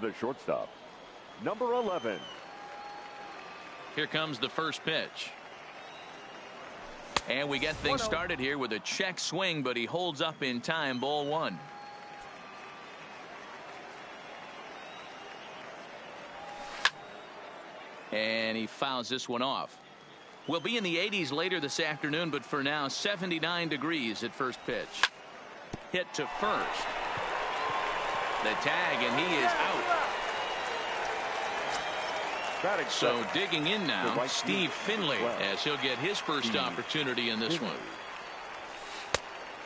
the shortstop, number 11. Here comes the first pitch. And we get things started here with a check swing, but he holds up in time. Ball one. And he fouls this one off. We'll be in the 80s later this afternoon, but for now 79 degrees at first pitch. Hit to first. The tag, and he is out. So digging in now, Steve Finley, as he'll get his first opportunity in this one.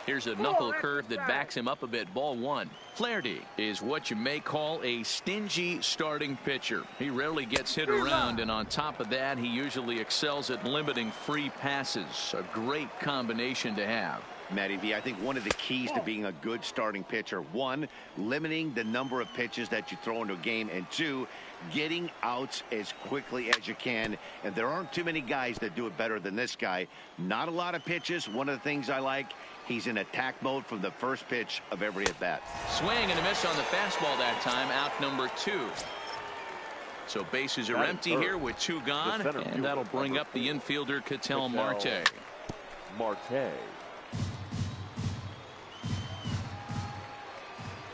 Here's a knuckle curve that backs him up a bit. Ball one. Flaherty is what you may call a stingy starting pitcher. He rarely gets hit around, and on top of that, he usually excels at limiting free passes. A great combination to have. Matty V, I think one of the keys to being a good starting pitcher, one, limiting the number of pitches that you throw into a game, and two, getting outs as quickly as you can. And there aren't too many guys that do it better than this guy. Not a lot of pitches. One of the things I like, he's in attack mode from the first pitch of every at bat. Swing and a miss on the fastball that time. Out number two. So bases are empty here with two gone, and that'll bring up the infielder Ketel Marte.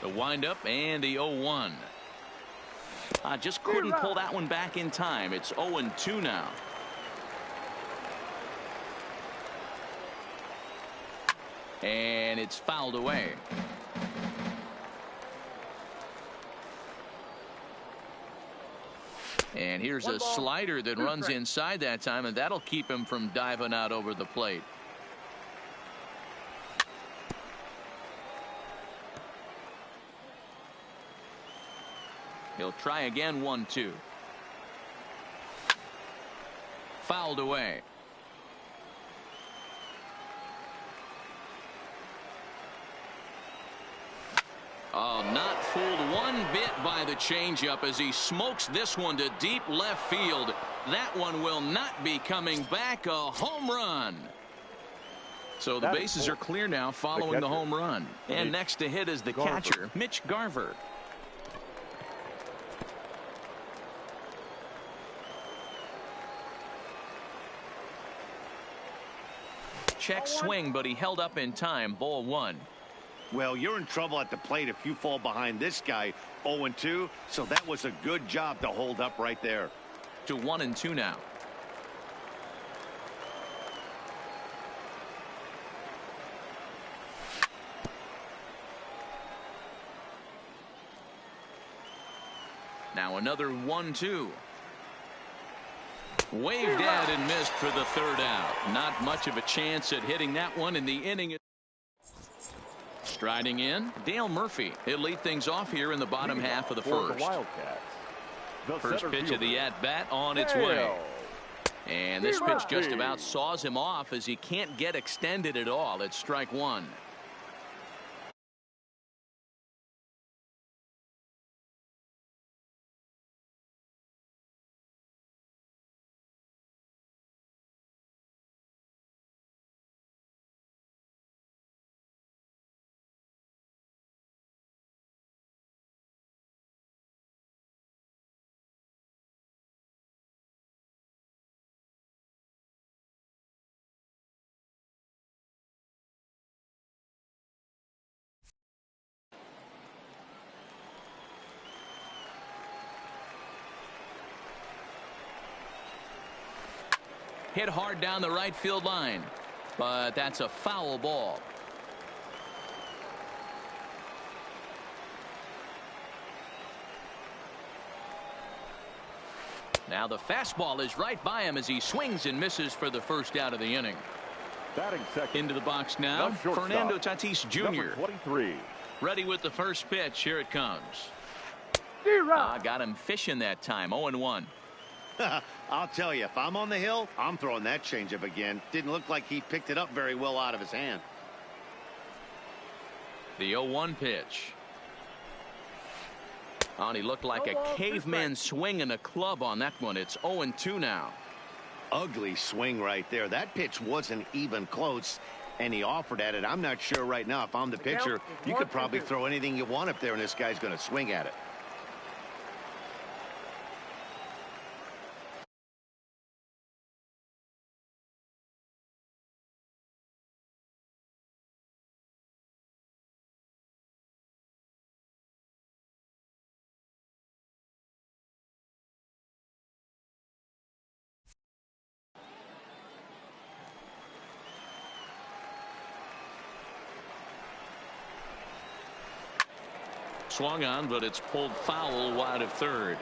The windup and the 0-1. Just couldn't pull that one back in time. It's 0-2 now. And it's fouled away. And here's a slider that runs inside that time, and that'll keep him from diving out over the plate. He'll try again. 1-2. Fouled away. Oh, not fooled one bit by the changeup as he smokes this one to deep left field. That one will not be coming back. A home run. So the bases are clear now following the home run. And next to hit is the catcher, Mitch Garver. Check swing, but he held up in time. Ball one. Well, you're in trouble at the plate if you fall behind this guy. 0-2, so that was a good job to hold up right there. To 1-2 now. Now another 1-2. Waved at and missed for the third out. Not much of a chance at hitting that one in the inning. Striding in, Dale Murphy. He'll lead things off here in the bottom half of the first. First pitch of the at-bat on its way. And this pitch just about saws him off as he can't get extended at all. It's strike one. Hit hard down the right field line, but that's a foul ball. Now the fastball is right by him as he swings and misses for the first out of the inning. Into the box now, Fernando Tatis Jr. 23. Ready with the first pitch. Here it comes. Got him fishing that time. 0-1. I'll tell you, if I'm on the hill, I'm throwing that changeup again. Didn't look like he picked it up very well out of his hand. The 0-1 pitch. And he looked like a caveman swinging a club on that one. It's 0-2 now. Ugly swing right there. That pitch wasn't even close, and he offered at it. I'm not sure right now if I'm the pitcher. You could probably throw anything you want up there, and this guy's going to swing at it. swung on, but it's pulled foul wide of third.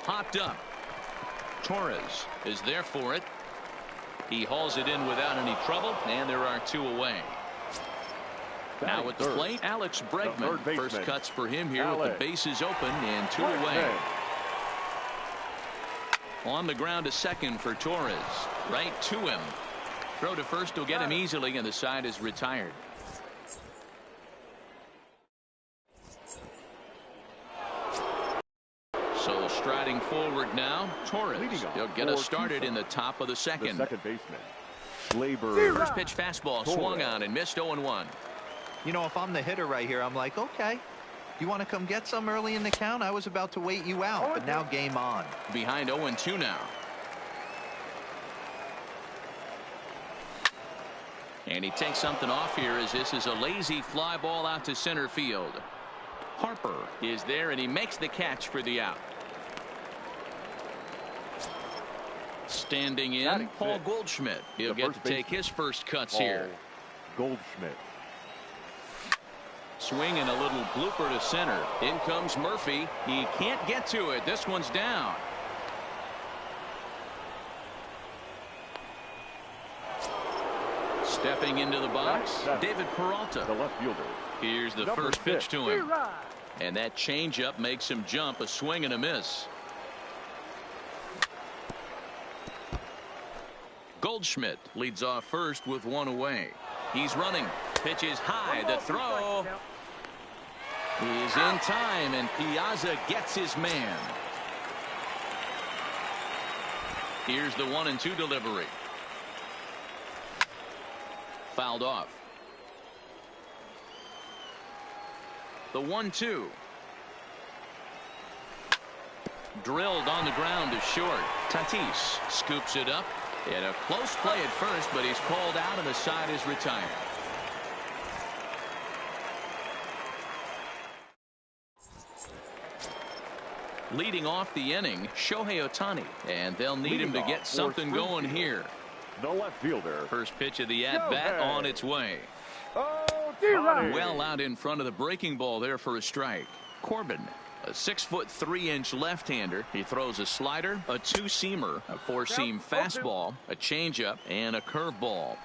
Popped up. Torres is there for it. He hauls it in without any trouble, and there are two away. Now at the plate, Alex Bregman. First cuts for him here with the bases open and two away. On the ground to second for Torres. Right to him. Throw to first will get him easily, and the side is retired. So striding forward now, Torres. He'll get us started in the top of the second. The second baseman, Labor. First pitch fastball swung on and missed 0-1. You know, if I'm the hitter right here, I'm like, okay, you want to come get some early in the count? I was about to wait you out, but now game on. Behind 0-2 now. And he takes something off here as this is a lazy fly ball out to center field. Harper is there, and he makes the catch for the out. Standing in, Paul Goldschmidt. He'll get to take his first cuts here. Goldschmidt. Swinging a little blooper to center. In comes Murphy. He can't get to it. This one's down. Stepping into the box, David Peralta. The left fielder. Here's the first pitch to him. And that changeup makes him jump. A swing and a miss. Goldschmidt leads off first with one away. He's running. Pitch is high. The throw. He's in time, and Piazza gets his man. Here's the 1-2 delivery. Fouled off. The 1-2. Drilled on the ground to short. Tatis scoops it up. And a close play at first, but he's called out and the side is retired. Leading off the inning, Shohei Ohtani, and they'll need him to get something going here. The left fielder. First pitch of the at-bat on its way. Well out in front of the breaking ball there for a strike. Corbin, a 6'3" left-hander. He throws a slider, a two-seamer, a four-seam fastball, a changeup, and a curveball.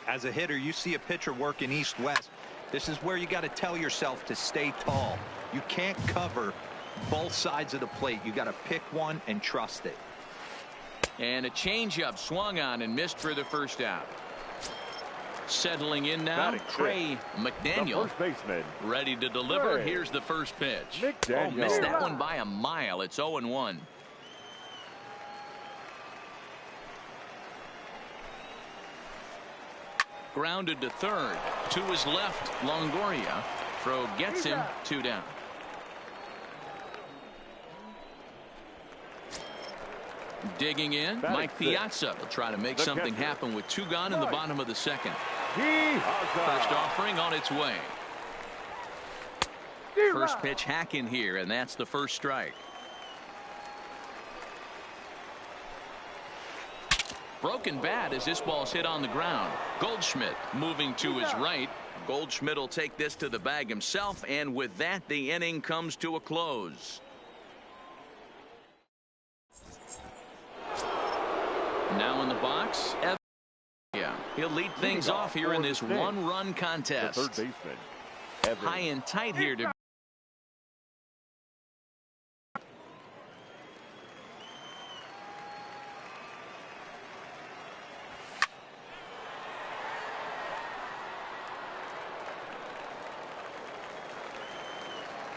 As a hitter, you see a pitcher working east-west. This is where you got to tell yourself to stay tall. You can't cover both sides of the plate. You got to pick one and trust it. And a changeup swung on and missed for the first out. Settling in now, Trey McDaniel. The first baseman. Ready to deliver. Here's the first pitch. Oh, missed that one by a mile. It's 0-1. Grounded to third. To his left, Longoria. Throw gets him. 2 down. Digging in, Mike Piazza will try to make something happen with 2 gone in the bottom of the second. First offering on its way. First pitch hack in here, and that's the first strike. Broken bat as this ball's hit on the ground. Goldschmidt moving to his right. Goldschmidt will take this to the bag himself, and with that, the inning comes to a close. Now in the box, yeah, he'll lead things off here in this one-run contest. The third baseman. High and tight here to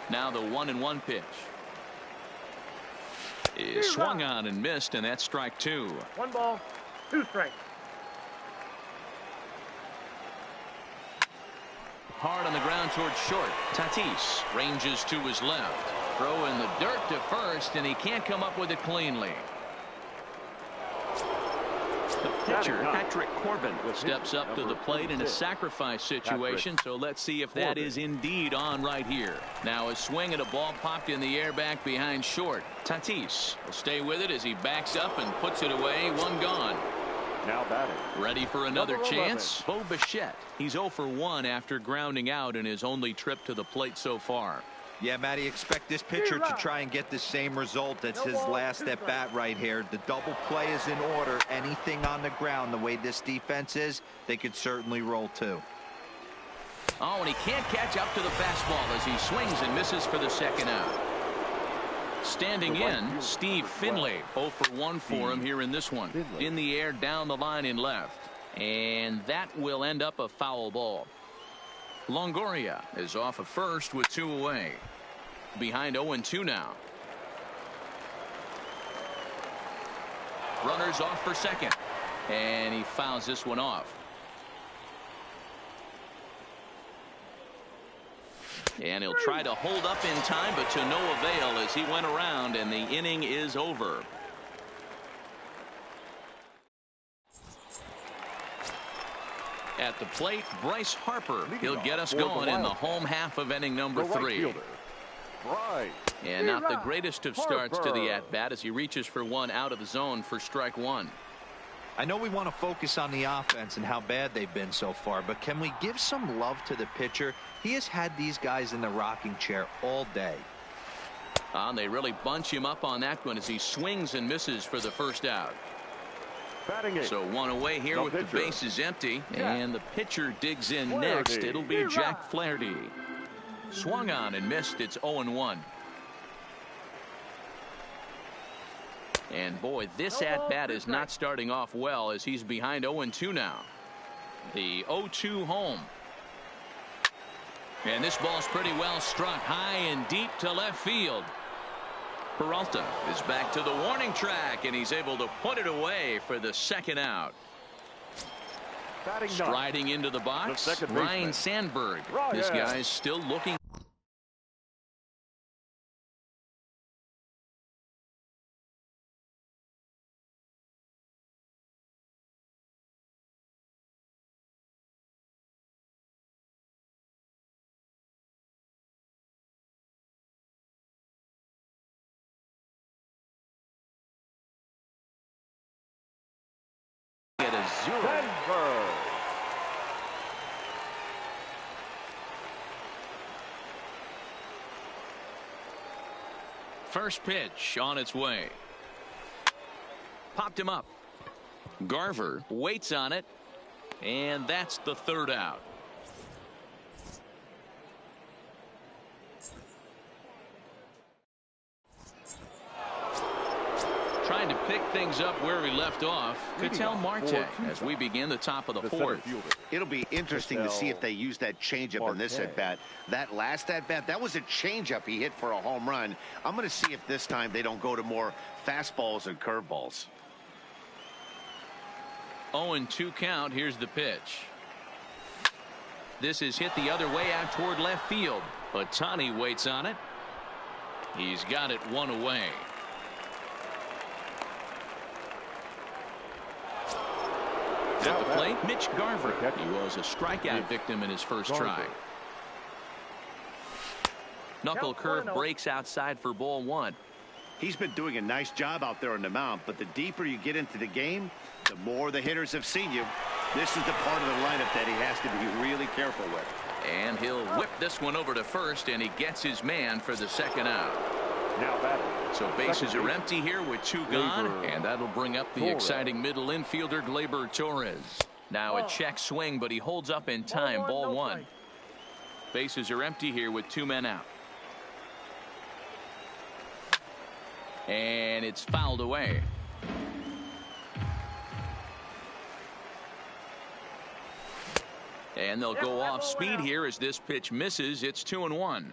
now the 1-1 pitch. Is swung on and missed, and that's strike 2. 1 ball, 2 strikes. Hard on the ground towards short. Tatis ranges to his left. Throw in the dirt to first, and he can't come up with it cleanly. The pitcher, Patrick Corbin, steps up to the plate in a sacrifice situation, so let's see if that is indeed on right here. Now a swing at a ball popped in the air back behind short. Tatis will stay with it as he backs up and puts it away. 1 gone. Now batting. Ready for another Number chance? Bo Bichette. He's 0 for 1 after grounding out in his only trip to the plate so far. Yeah, Matty, expect this pitcher to try and get the same result. That's his last at bat right here. The double play is in order. Anything on the ground, the way this defense is, they could certainly roll too. Oh, and he can't catch up to the fastball as he swings and misses for the second out. Standing in, Steve Finley. 0 for 1 for him here in this one. In the air, down the line in left. And that will end up a foul ball. Longoria is off at first with 2 away. Behind 0-2 now. Runners off for second. And he fouls this one off. And he'll try to hold up in time, but to no avail as he went around, and the inning is over. At the plate, Bryce Harper. He'll get us going in the home half of inning number 3. And not the greatest of starts to the at-bat as he reaches for one out of the zone for strike 1. I know we want to focus on the offense and how bad they've been so far, but can we give some love to the pitcher? He has had these guys in the rocking chair all day. They really bunch him up on that one as he swings and misses for the first out. So 1 away here with the bases empty, and the pitcher digs in next. It'll be Jack Flaherty. Swung on and missed. It's 0-1. And boy, this at-bat is not starting off well as he's behind 0-2 now. The 0-2 home. And this ball's pretty well struck high and deep to left field. Peralta is back to the warning track, and he's able to put it away for the second out. Striding into the box, Ryan Sandberg. This guy's still looking. At a 0. First pitch on its way. Popped him up. Garver waits on it, and that's the third out. Trying to pick things up where we left off. Ketel Marte as we begin the top of the 4th. It'll be interesting to see if they use that changeup in this at-bat. That last at-bat, that was a changeup he hit for a home run. I'm going to see if this time they don't go to more fastballs and curveballs. 0-2 count. Here's the pitch. This is hit the other way out toward left field. Ohtani waits on it. He's got it 1 away. At the plate, Mitch Garver. He was a strikeout victim in his first try. Knuckle curve breaks outside for ball 1. He's been doing a nice job out there on the mound, but the deeper you get into the game, the more the hitters have seen you. This is the part of the lineup that he has to be really careful with. And he'll whip this one over to first, and he gets his man for the second out. Now batting. So bases are empty here with 2 gone, and that'll bring up the exciting middle infielder Gleyber Torres. Now a check swing, but he holds up in time. Ball 1. Bases are empty here with 2 men out. And it's fouled away. And they'll go off speed here as this pitch misses. It's 2-1.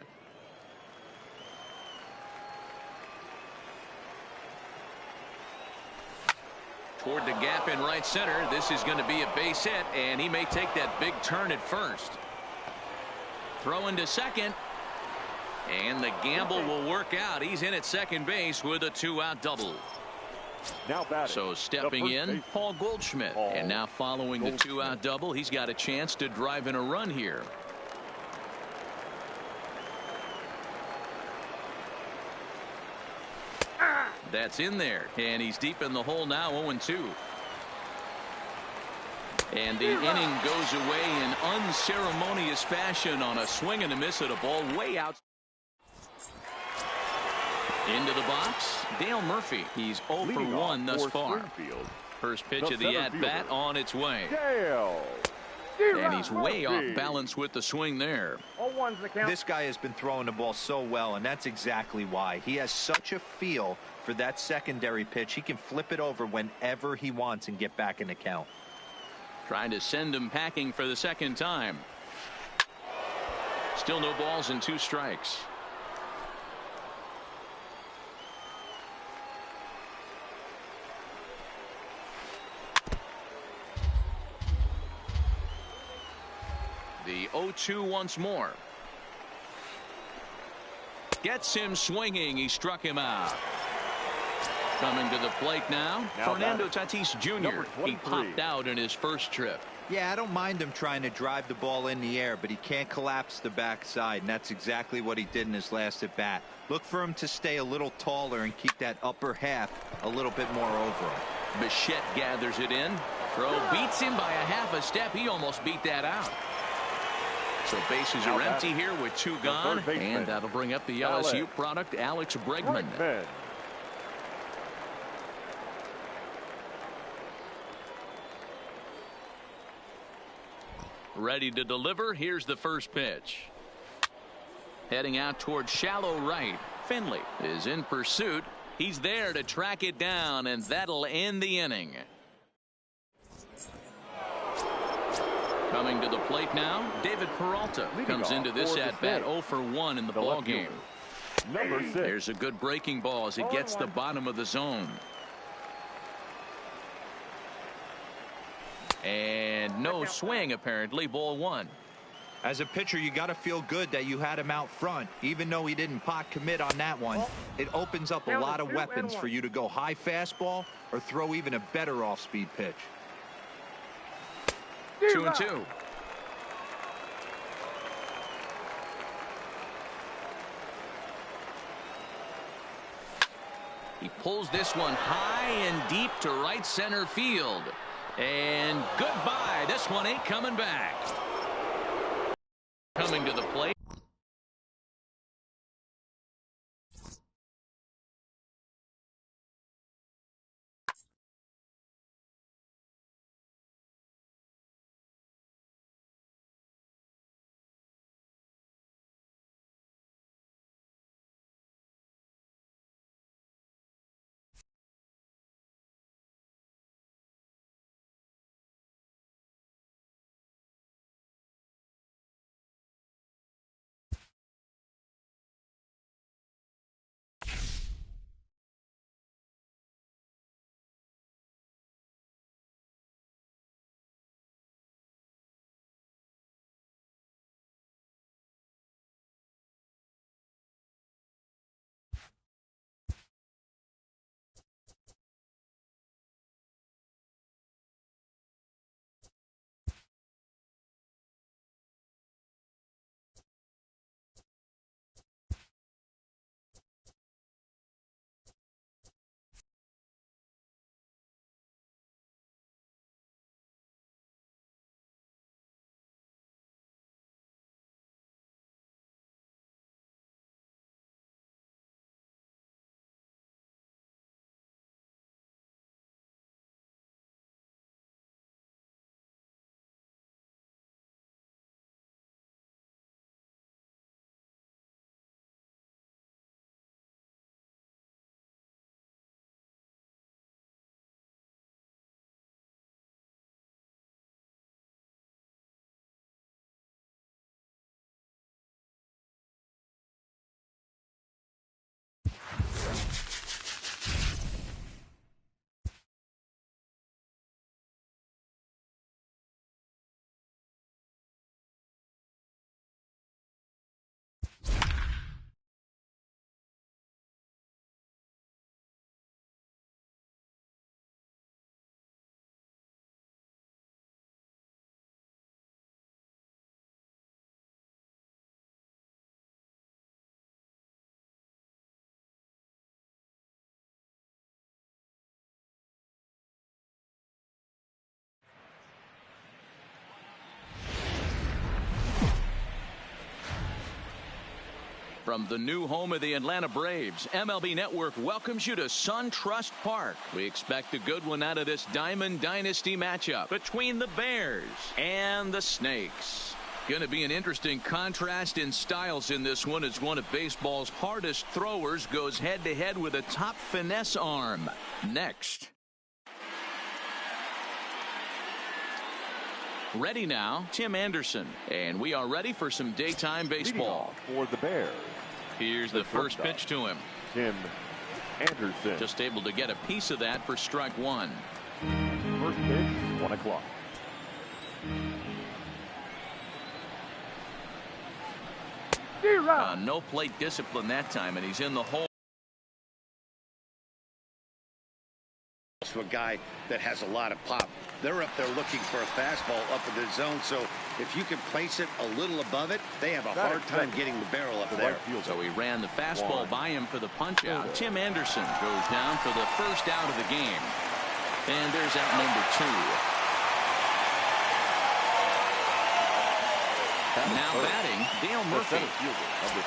Toward the gap in right center. This is going to be a base hit, and he may take that big turn at first. Throw into second. And the gamble will work out. He's in at second base with a 2-out double. Now batting. So stepping in, Paul Goldschmidt. And now following the 2-out double, he's got a chance to drive in a run here. That's in there, and he's deep in the hole now. 0-2. And the inning goes away in unceremonious fashion on a swing and a miss at a ball way out. Into the box, Dale Murphy. He's 0 for 1 thus far. First pitch of the at-bat on its way. Dale. And he's way off balance with the swing there. This guy has been throwing the ball so well, and that's exactly why. He has such a feel for that secondary pitch. He can flip it over whenever he wants and get back in the count. Trying to send him packing for the second time. Still no balls and 2 strikes. The 0-2 once more. Gets him swinging. He struck him out. Coming to the plate now Fernando Tatis Jr. He popped out in his first trip. Yeah, I don't mind him trying to drive the ball in the air, but he can't collapse the backside, and that's exactly what he did in his last at bat. Look for him to stay a little taller and keep that upper half a little bit more over him. Bichette gathers it in. Throw beats him by a half a step. He almost beat that out. So bases are empty here with 2 gone, and that'll bring up the LSU product, Alex Bregman. Ready to deliver. Here's the first pitch. Heading out towards shallow right. Finley is in pursuit. He's there to track it down, and that'll end the inning. Coming to the plate now, David Peralta comes into this at-bat 0 for 1 in the ball game. Number 6. There's a good breaking ball as it gets the bottom of the zone. And no swing, apparently. Ball 1. As a pitcher, you got to feel good that you had him out front, even though he didn't pot commit on that one. It opens up a lot of weapons for you to go high fastball or throw even a better off-speed pitch. 2-2. He pulls this one high and deep to right center field. And goodbye. This one ain't coming back. Coming to the plate. From the new home of the Atlanta Braves, MLB Network welcomes you to SunTrust Park. We expect a good one out of this Diamond Dynasty matchup between the Bears and the Snakes. Going to be an interesting contrast in styles in this one as one of baseball's hardest throwers goes head-to-head with a top finesse arm. Next. Ready now, Tim Anderson. And we are ready for some daytime baseball. For the Bears. Here's the first pitch to him. Tim Anderson. Just able to get a piece of that for strike one. First pitch, 1 o'clock. No plate discipline that time, and he's in the hole. To a guy that has a lot of pop. They're up there looking for a fastball up in the zone, so if you can place it a little above it, they have a hard time getting the barrel up there. So he ran the fastball by him for the punch out. Tim Anderson goes down for the first out of the game. And there's out number 2. Now batting, Dale Murphy. Number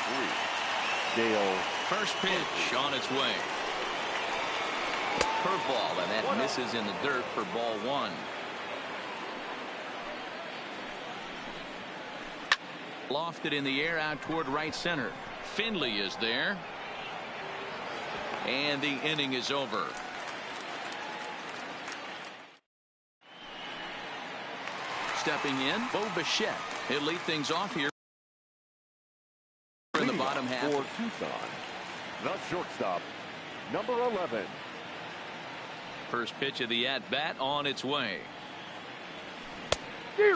3. Dale. First pitch on its way. Curveball, and that misses in the dirt for ball 1. Lofted in the air out toward right center. Finley is there. And the inning is over. Stepping in, Bo Bichette. He'll lead things off here in the bottom half. For Tucson, the shortstop, number 11. First pitch of the at-bat on its way.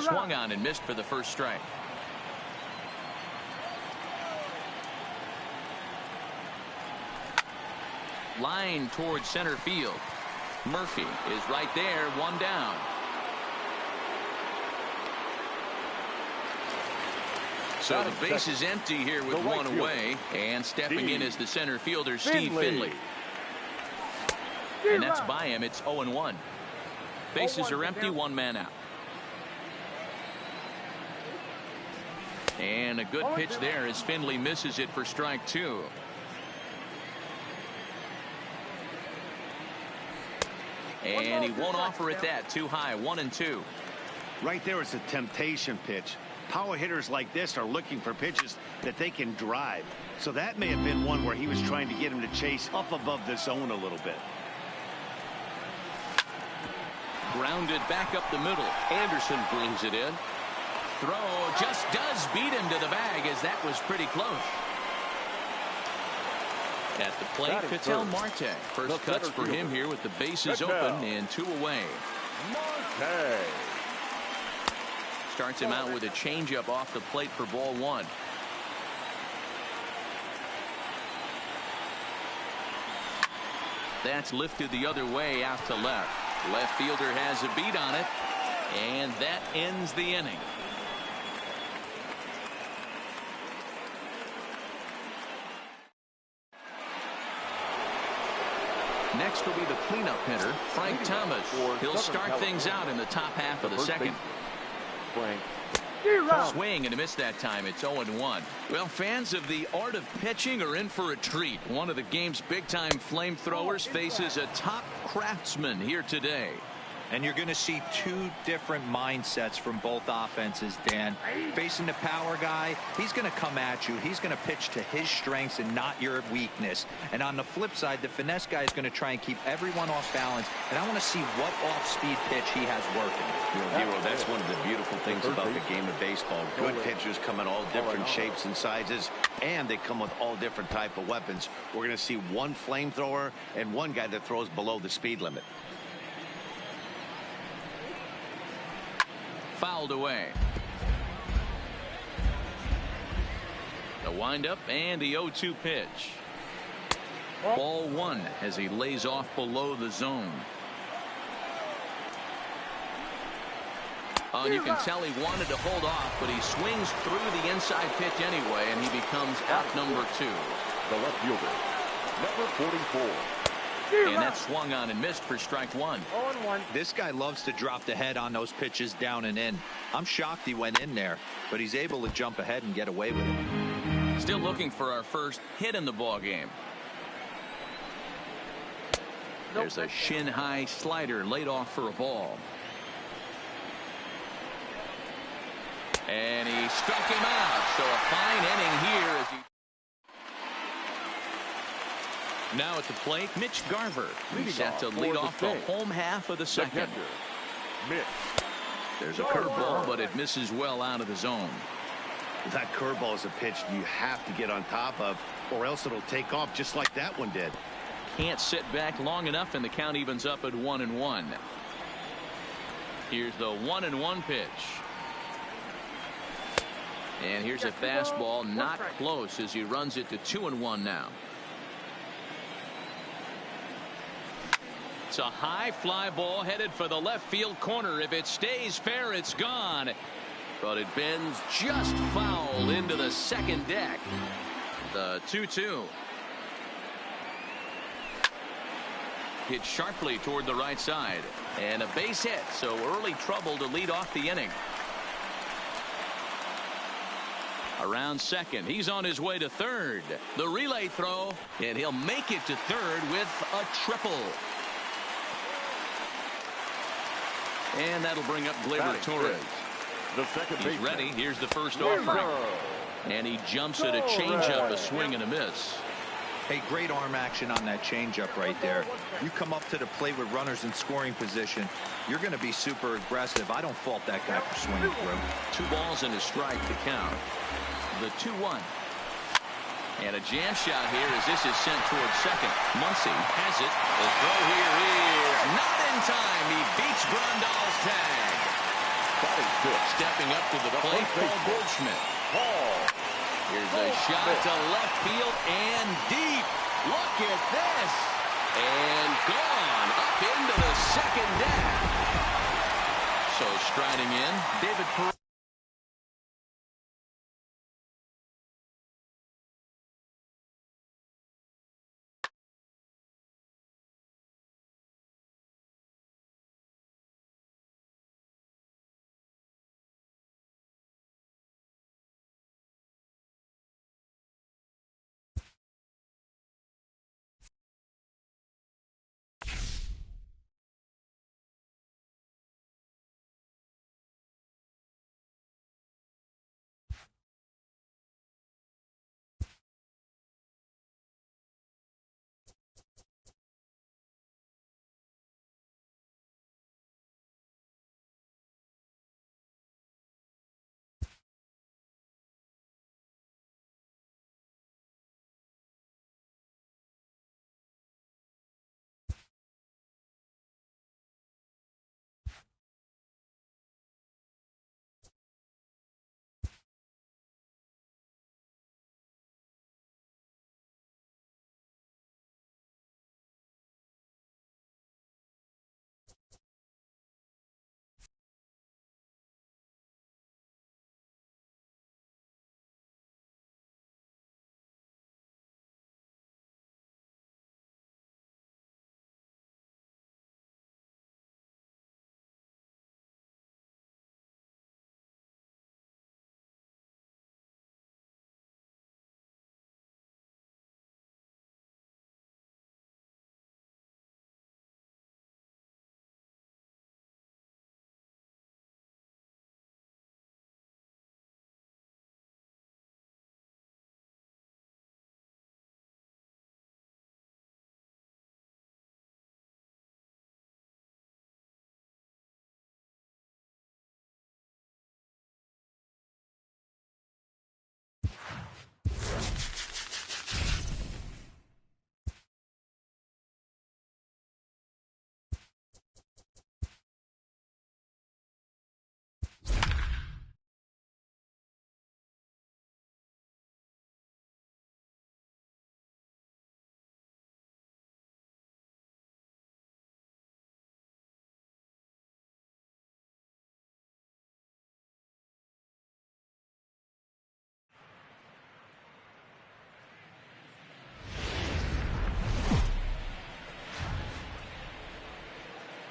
Swung on and missed for the first strike. Line towards center field. Murphy is right there, one down. So the base is empty here with one away. And stepping in is the center fielder, Steve Finley. And that's by him. It's 0-1. Bases are empty, one man out. And a good pitch there as Finley misses it for strike 2. And he won't offer it that. Too high, 1-2. Right there is a temptation pitch. Power hitters like this are looking for pitches that they can drive. So that may have been one where he was trying to get him to chase up above the zone a little bit. Grounded back up the middle. Anderson brings it in. Throw just does beat him to the bag, as that was pretty close. At the plate, Ketel Marte. First cuts for him here with the bases open and 2 away. Marte. Starts him out with a changeup off the plate for ball 1. That's lifted the other way out to left. Left fielder has a beat on it, and that ends the inning. Next will be the cleanup hitter, Frank Thomas. He'll start things out in the top half of the second. Frank. Swing and a miss that time. It's 0-1. Well, fans of the art of pitching are in for a treat. One of the game's big-time flamethrowers faces a top craftsman here today. And you're going to see 2 different mindsets from both offenses, Dan. Facing the power guy, he's going to come at you. He's going to pitch to his strengths and not your weakness. And on the flip side, the finesse guy is going to try and keep everyone off balance. And I want to see what off-speed pitch he has working. Hero, that's one of the beautiful things about the game of baseball. Good pitchers come in all different shapes and sizes, and they come with all different type of weapons. We're going to see one flamethrower and one guy that throws below the speed limit. Fouled away. The windup and the 0-2 pitch. Ball 1 as he lays off below the zone. You can tell he wanted to hold off, but he swings through the inside pitch anyway, and he becomes out number 2. The left fielder, number 44. And that swung on and missed for strike 1. 0-1. This guy loves to drop the head on those pitches down and in. I'm shocked he went in there, but he's able to jump ahead and get away with it. Still looking for our first hit in the ball game. There's a shin-high slider laid off for a ball. And he struck him out. So a fine inning here as he... Now at the plate, Mitch Garver. He's set to lead off the home half of the second. There's a curveball, but it misses well out of the zone. That curveball is a pitch you have to get on top of, or else it'll take off just like that one did. Can't sit back long enough, and the count evens up at 1-1. Here's the 1-1 pitch. And here's a fastball, not close, as he runs it to 2-1 now. It's a high fly ball headed for the left field corner. If it stays fair, it's gone. But it bends just foul into the second deck. The 2-2. Hit sharply toward the right side. And a base hit, so early trouble to lead off the inning. Around second, he's on his way to third. The relay throw, and he'll make it to third with a triple. And that'll bring up Gleyber Torres. He's ready. Here's the first offering. And he jumps at a changeup, a swing and a miss. Hey, great arm action on that changeup right there. You come up to the plate with runners in scoring position, you're going to be super aggressive. I don't fault that guy for swinging through. 2 balls and a strike to count. The 2-1. And a jam shot here as this is sent towards second. Muncy has it. The throw here is not in time. He beats Grandal's tag. Stepping up to the plate, Paul Goldschmidt. Here's a shot to left field and deep. Look at this. And gone up into the second deck. So striding in, David Peralta.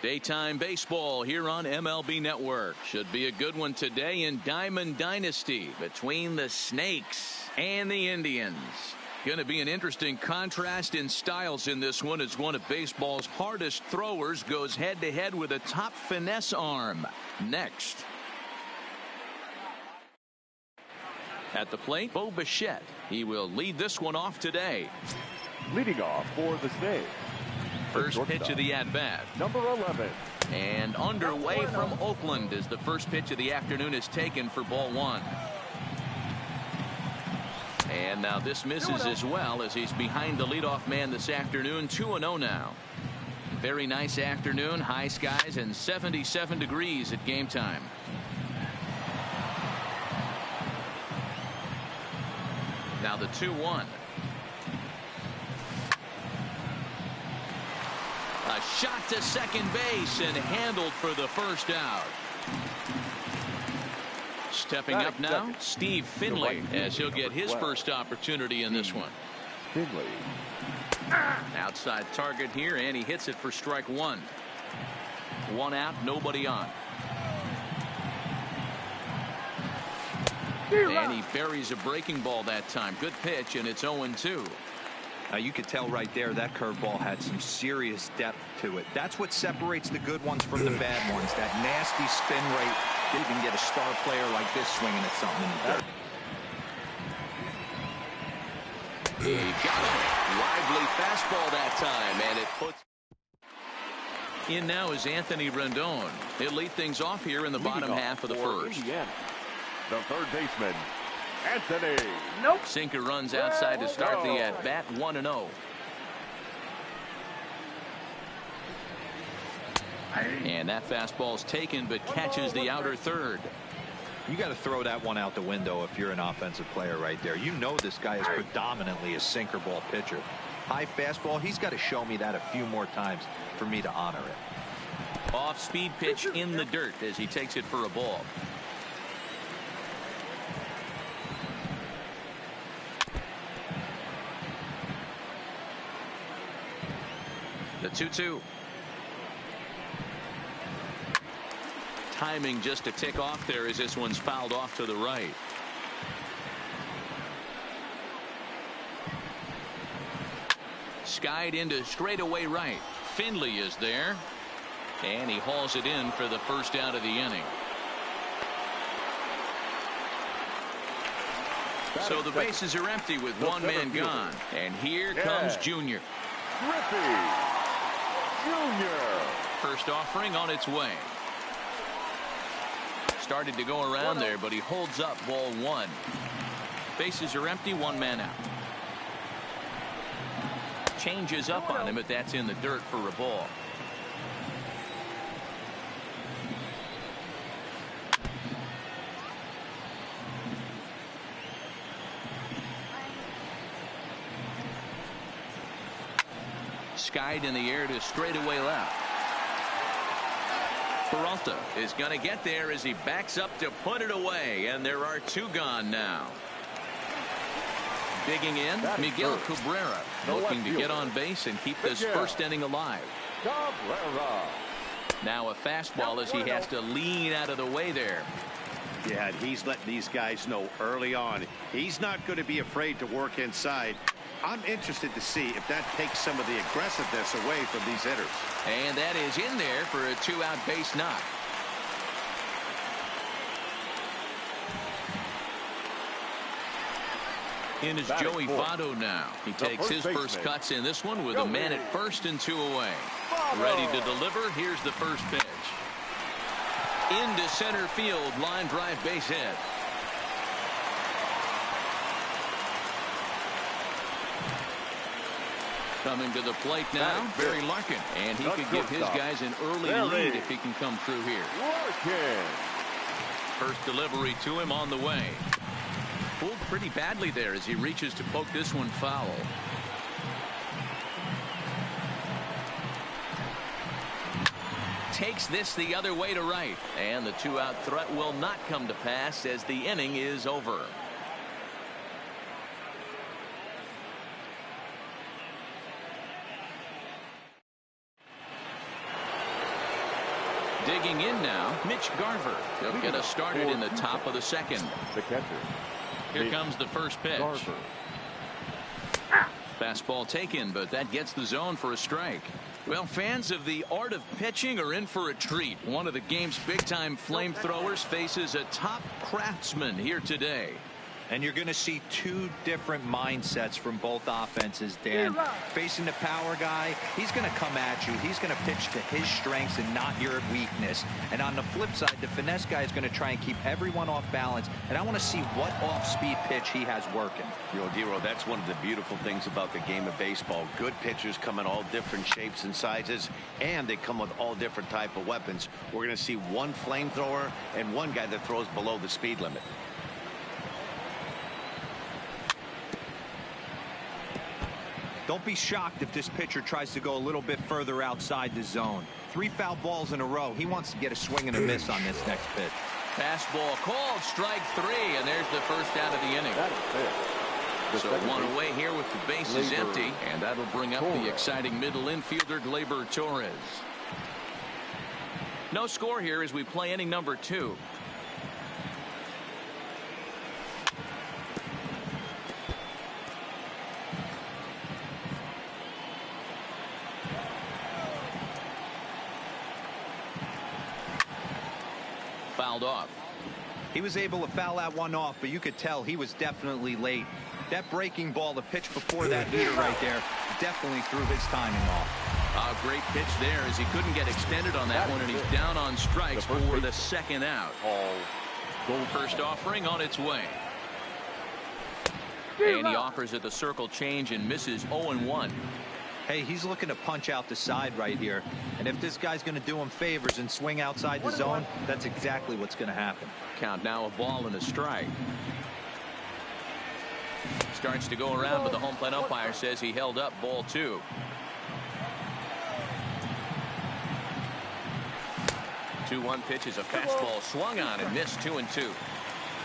Daytime baseball here on MLB Network. Should be a good one today in Diamond Dynasty between the Snakes and the Indians. Going to be an interesting contrast in styles in this one as one of baseball's hardest throwers goes head-to-head with a top finesse arm. Next. At the plate, Bo Bichette. He will lead this one off today. Leading off for the Snakes. First pitch of the at-bat. Number 11. And underway from Oakland as the first pitch of the afternoon is taken for ball one. And now this misses as well as he's behind the leadoff man this afternoon. 2-0 now. Very nice afternoon. High skies and 77 degrees at game time. Now the 2-1. A shot to second base and handled for the first out. Stepping up now, Steve Finley, as he'll get his first opportunity in this one. Finley. Outside target here, and he hits it for strike one. One out, nobody on. And he buries a breaking ball that time. Good pitch, and it's 0-2. You could tell right there that curveball had some serious depth to it. That's what separates the good ones from the bad ones. That nasty spin rate. Didn't even get a star player like this swinging at something in the dirt. He got it. Lively fastball that time, and it puts. In now is Anthony Rendon. He'll lead things off here in the bottom half of the first. Indiana. The third baseman, Anthony. Nope. Sinker runs outside to start the at-bat. 1-0. And that fastball's taken but catches the outer third. You got to throw that one out the window if you're an offensive player right there. You know this guy is predominantly a sinker ball pitcher. High fastball, he's got to show me that a few more times for me to honor it. Off-speed pitch in the dirt as he takes it for a ball. The 2-2. Timing just a tick off there as this one's fouled off to the right. Skied into straightaway right. Finley is there. And he hauls it in for the first out of the inning. So the bases are empty with one man gone. And here comes Junior. Griffey Jr. First offering on its way. Started to go around there, but he holds up ball one. Bases are empty, one man out. Changes up on him, but that's in the dirt for a ball. Skied in the air to straightaway left. Peralta is going to get there as he backs up to put it away, and there are two gone now. Digging in, Miguel Cabrera, looking to get on base and keep this first inning alive. Cabrera. Now a fastball as he has to lean out of the way there. Yeah, he's letting these guys know early on he's not going to be afraid to work inside. I'm interested to see if that takes some of the aggressiveness away from these hitters. And that is in there for a two-out base knock. In is Joey Votto now. He takes his first cuts in this one with a man at first and two away. Ready to deliver. Here's the first pitch. Into center field, line drive base hit. Coming to the plate now, Barry Larkin. And he could give his guys an early lead if he can come through here. First delivery to him on the way. Pulled pretty badly there as he reaches to poke this one foul. Takes this the other way to right. And the two-out threat will not come to pass as the inning is over. Digging in now, Mitch Garver. He'll get us started in the top of the second. The catcher. Here comes the first pitch. Garver. Fastball taken, but that gets the zone for a strike. Well, fans of the art of pitching are in for a treat. One of the game's big-time flamethrowers faces a top craftsman here today. And you're going to see two different mindsets from both offenses, Dan. Facing the power guy, he's going to come at you. He's going to pitch to his strengths and not your weakness. And on the flip side, the finesse guy is going to try and keep everyone off balance. And I want to see what off-speed pitch he has working. You know, Dero, that's one of the beautiful things about the game of baseball. Good pitchers come in all different shapes and sizes, and they come with all different type of weapons. We're going to see one flamethrower and one guy that throws below the speed limit. Don't be shocked if this pitcher tries to go a little bit further outside the zone. 3 foul balls in a row. He wants to get a swing and a miss on this next pitch. Fastball called, strike 3, and there's the first out of the inning. That is it. So one away here with the bases empty, and that'll bring up the exciting middle infielder Gleyber Torres. No score here as we play inning number 2. Fouled off. He was able to foul that one off, but you could tell he was definitely late. That breaking ball, the pitch before that heater right there, definitely threw his timing off. A great pitch there as he couldn't get extended on that one, and he's down on strikes for the second out. First offering on its way. And he offers it the circle change and misses 0-1. Hey, he's looking to punch out the side right here. And if this guy's going to do him favors and swing outside the zone, that's exactly what's going to happen. Count now, a ball and a strike. Starts to go around, but the home plate umpire says he held up ball 2. Two-one pitch is a fastball swung on and missed 2-2.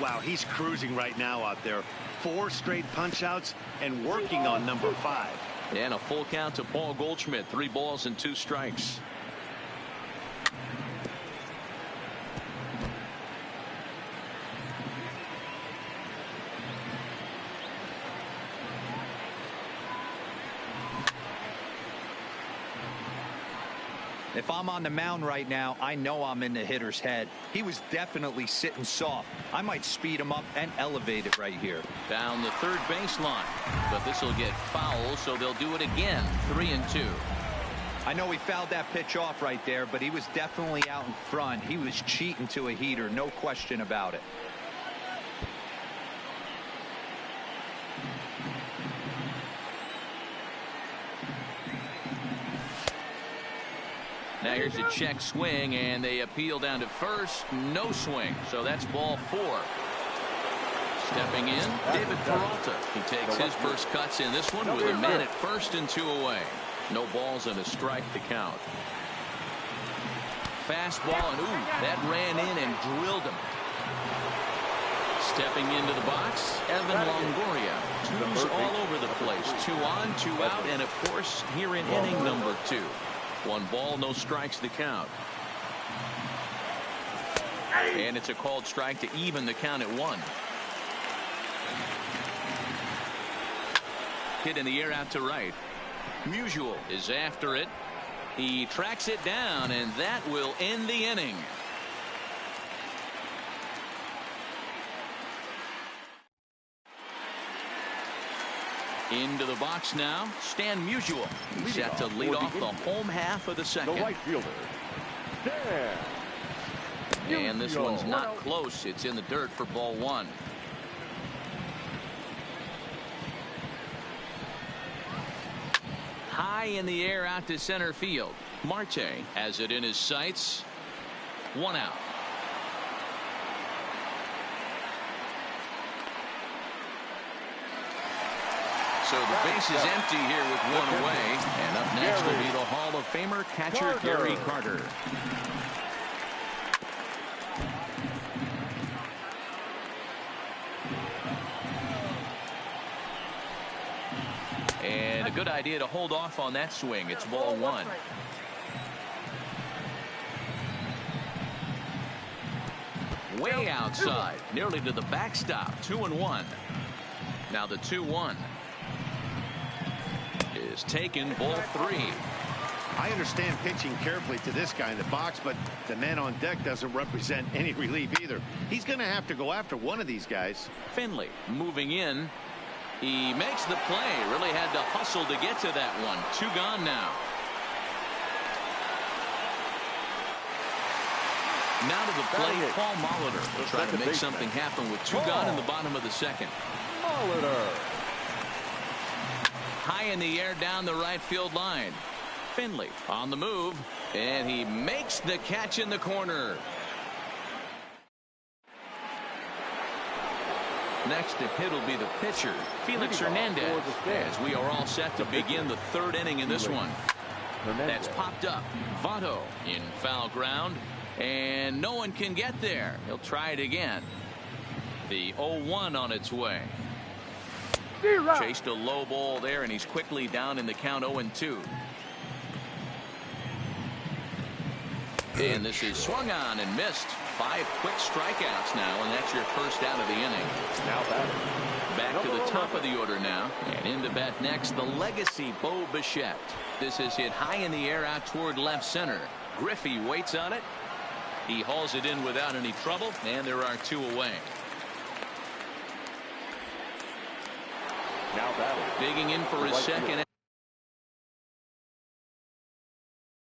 Wow, he's cruising right now out there. 4 straight punch outs and working on number 5. And a full count to Paul Goldschmidt. 3 balls and 2 strikes. If I'm on the mound right now, I know I'm in the hitter's head. He was definitely sitting soft. I might speed him up and elevate it right here. Down the third baseline, but this will get foul, so they'll do it again. 3-2. I know he fouled that pitch off right there, but he was definitely out in front. He was cheating to a heater, no question about it. Now here's a check swing, and they appeal down to first. No swing, so that's ball 4. Stepping in, David Peralta. He takes his first cuts in this one with a man at first and 2 away. No balls and a strike to count. Fastball, and ooh, that ran in and drilled him. Stepping into the box, Evan Longoria. 2s all over the place. 2 on, 2 out, and of course here in inning number 2. 1 ball, no strikes to count. And it's a called strike to even the count at 1. Hit in the air out to right. Musial is after it. He tracks it down, and that will end the inning. Into the box now, Stan Musial. He's set to lead off the home half of the second. The right fielder, Stan. And this one's not close. It's in the dirt for ball 1. High in the air out to center field. Marte has it in his sights. 1 out. So the base is empty here with 1 away. And up next will be the Hall of Famer catcher Gary Carter. And a good idea to hold off on that swing. It's ball 1. way outside, nearly to the backstop. 2-1. Now the 2-1 is taken, ball 3. I understand pitching carefully to this guy in the box, but the man on deck doesn't represent any relief either. He's going to have to go after one of these guys. Finley moving in. He makes the play. Really had to hustle to get to that one. 2 gone now. Now to the plate, Paul Molitor will try to make something happen with 2 gone in the bottom of the 2nd. Molitor. High in the air down the right field line. Finley on the move, and he makes the catch in the corner. Next to hit will be the pitcher, Felix Hernandez, as we are all set to begin the 3rd inning in this one. That's popped up. Votto in foul ground, and no one can get there. He'll try it again. The 0-1 on its way. Chased a low ball there, and he's quickly down in the count 0-2. And this is swung on and missed. 5 quick strikeouts now, and that's your first out of the inning. Now back to the top of the order now. And in the bat next, the legacy Bo Bichette. This is hit high in the air out toward left center. Griffey waits on it. He hauls it in without any trouble, and there are 2 away. Now batting. Digging in for his second at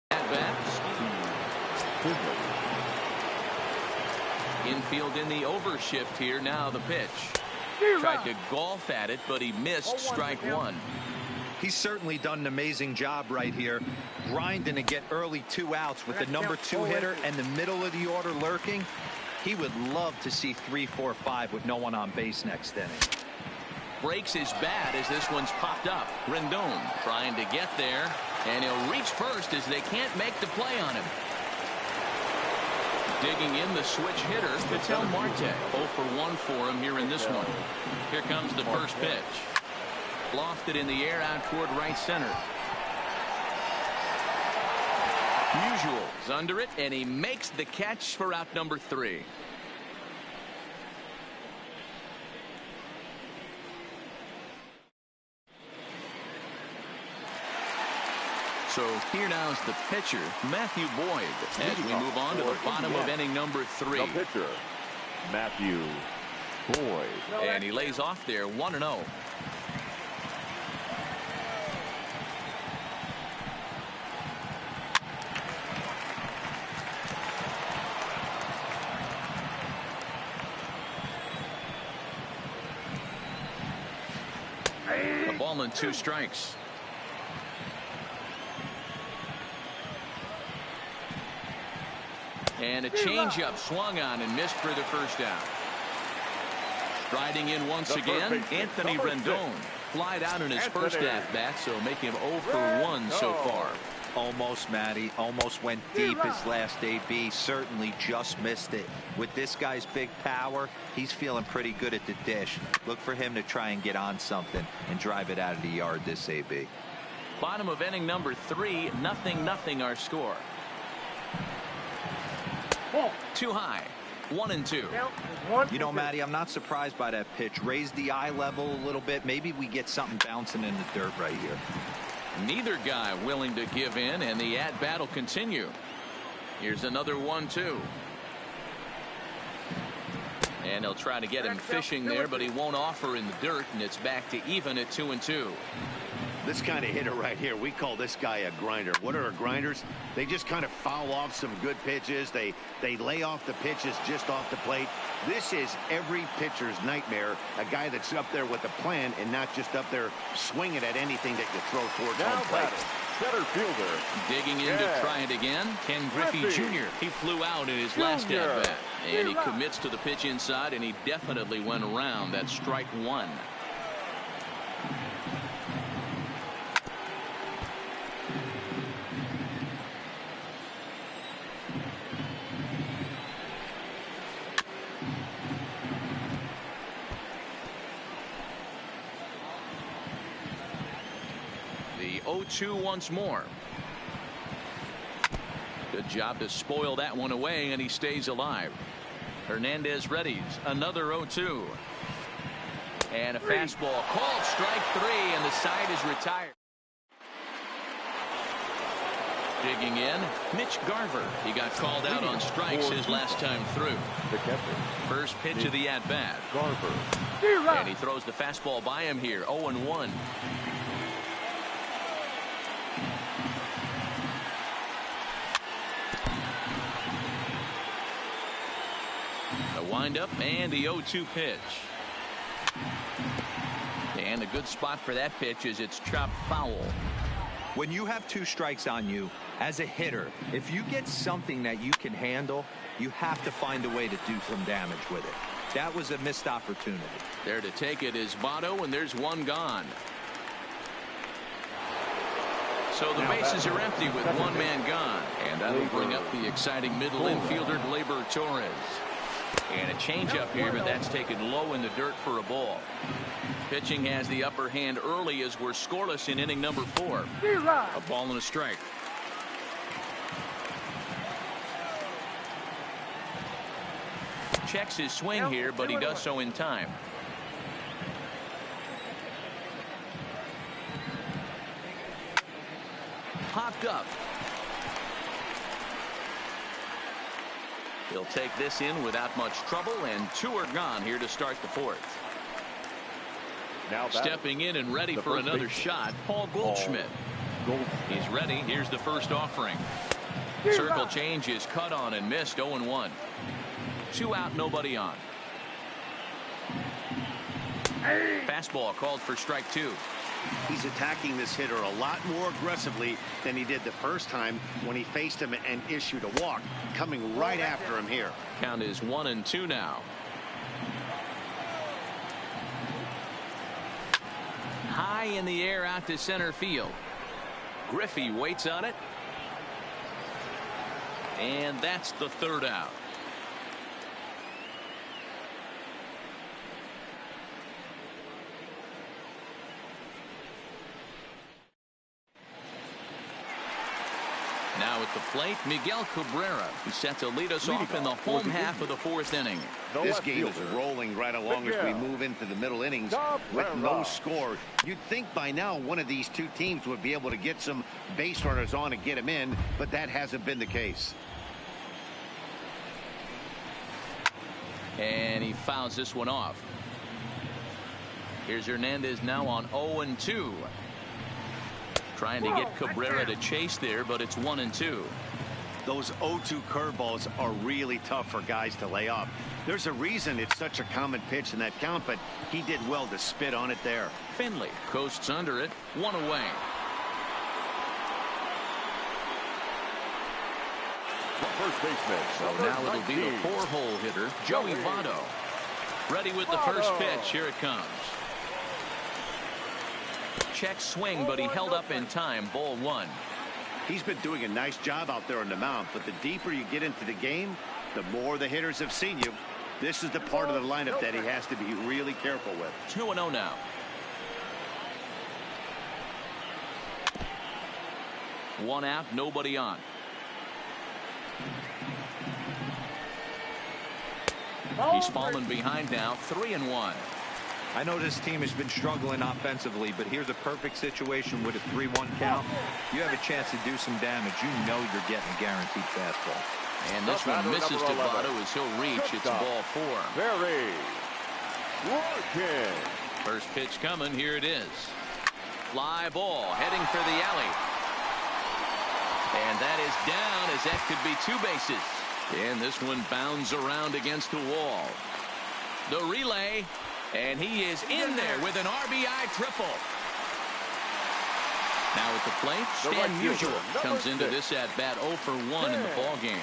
bat. Infield in the overshift here. Now the pitch. Tried to golf at it, but he missed. Strike 1. He's certainly done an amazing job right here, grinding to get early 2 outs with the number 2 hitter and the middle of the order lurking. He would love to see 3, 4, 5 with no one on base next inning. Breaks his bat as this one's popped up. Rendon trying to get there, and he'll reach first as they can't make the play on him. Digging in the switch hitter, Vitel Marte. 0 for 1 for him here in this one. Here comes the first pitch. Lofted in the air out toward right center. Musial's under it, and he makes the catch for out number 3. So here now is the pitcher, Matthew Boyd, as we move on to the bottom of inning number 3. The pitcher, Matthew Boyd. And he lays off there 1-0. A ball and 2 strikes. And a changeup swung on and missed for the first out. Striding in once again, Anthony Rendon. Flied out in his first at bat, so making him 0 for 1 so far. Almost, Matty. Almost went deep his last AB. Certainly just missed it. With this guy's big power, he's feeling pretty good at the dish. Look for him to try and get on something and drive it out of the yard this AB. Bottom of inning number 3, 0-0 our score. Too high. 1-2. You know, Matty, I'm not surprised by that pitch. Raise the eye level a little bit. Maybe we get something bouncing in the dirt right here. Neither guy willing to give in, and the at-bat will continue. Here's another 1-2. And they'll try to get him fishing there, but he won't offer in the dirt, and it's back to even at 2-2. This kind of hitter right here, we call this guy a grinder. What are grinders? They just kind of foul off some good pitches. They lay off the pitches just off the plate. This is every pitcher's nightmare. A guy that's up there with a plan and not just up there swinging at anything that you throw towards home plate. Center fielder. Digging in to try it again. Ken Griffey Jr. He flew out in his last at bat. And he commits to the pitch inside, and he definitely went around. That's strike 1. The 0-2 once more. Good job to spoil that one away, and he stays alive. Hernandez readies another 0-2. And a fastball called strike 3, and the side is retired. Digging in, Mitch Garver. He got called out on strikes his last time through. The catcher. First pitch of the at-bat. Garver. And he throws the fastball by him here, 0-1. The windup and the 0-2 pitch. And a good spot for that pitch is it's chopped foul. When you have 2 strikes on you, as a hitter, if you get something that you can handle, you have to find a way to do some damage with it. That was a missed opportunity. There to take it is Votto, and there's one gone. So the bases are empty with one man gone. And that'll bring up the exciting middle infielder, Gleyber Torres. And a changeup here, but that's taken low in the dirt for a ball. Pitching has the upper hand early as we're scoreless in inning number 4. A ball and a strike. Checks his swing here, but he does so in time. Popped up. He'll take this in without much trouble, and 2 are gone here to start the 4th. Now stepping in and ready for another shot, Paul Goldschmidt. He's ready. Here's the first offering. Circle change is cut on and missed, 0-1. 2 out, nobody on. Fastball called for strike 2. He's attacking this hitter a lot more aggressively than he did the first time when he faced him and issued a walk. Coming right after him here. Count is 1-2 now. High in the air out to center field. Griffey waits on it. And that's the 3rd out. Now at the plate, Miguel Cabrera, who's set to lead us off in the home half of the 4th inning. This game is rolling right along as we move into the middle innings with no score. You'd think by now one of these 2 teams would be able to get some base runners on and get them in, but that hasn't been the case. And he fouls this one off. Here's Hernandez now on 0-2. Trying to get Cabrera to chase there, but it's 1-2. Those 0-2 curveballs are really tough for guys to lay off. There's a reason it's such a common pitch in that count, but he did well to spit on it there. Finley coasts under it, 1 away. First baseman. So now it'll be the 4-hole hitter, Joey Votto. Ready with the first pitch. Here it comes. Check swing, but he held up in time. Ball 1. He's been doing a nice job out there on the mound, but the deeper you get into the game, the more the hitters have seen you. This is the part of the lineup that he has to be really careful with. 2-0 now. One out, nobody on. He's fallen behind now, 3-1. I know this team has been struggling offensively, but here's a perfect situation with a 3-1 count. You have a chance to do some damage. You know you're getting a guaranteed fastball. And this one misses to Votto as he'll reach. It's ball 4. Very working. First pitch coming. Here it is. Fly ball heading for the alley. And that is down as that could be 2 bases. And this one bounds around against the wall. The relay. And he is in there with an RBI triple. Now at the plate, Stan Musial comes into this at bat 0 for 1 in the ball game.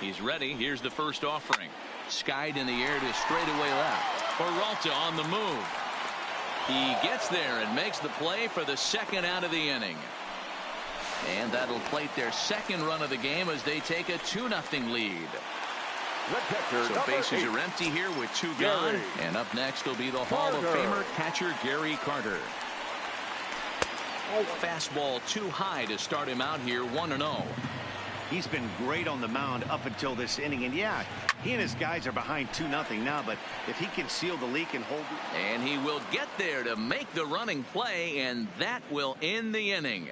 He's ready. Here's the first offering. Skied in the air to straightaway left. Peralta on the move. He gets there and makes the play for the second out of the inning. And that'll plate their second run of the game as they take a 2-0 lead. So bases are empty here with 2 gone. And up next will be the Hall of Famer catcher Gary Carter. Fastball too high to start him out here 1-0. He's been great on the mound up until this inning. And yeah, he and his guys are behind 2-0 now. But if he can seal the leak and hold it. And he will get there to make the running play. And that will end the inning.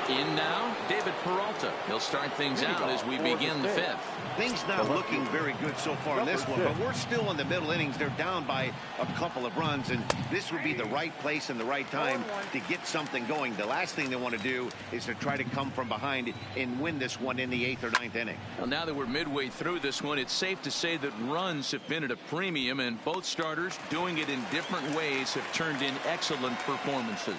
In now, David Peralta. He'll start things out as we begin the 5th. Things not looking very good so far in this one, but we're still in the middle innings. They're down by a couple of runs, and this would be the right place and the right time to get something going. The last thing they want to do is to try to come from behind and win this one in the 8th or 9th inning. Well, now that we're midway through this one, it's safe to say that runs have been at a premium, and both starters, doing it in different ways, have turned in excellent performances.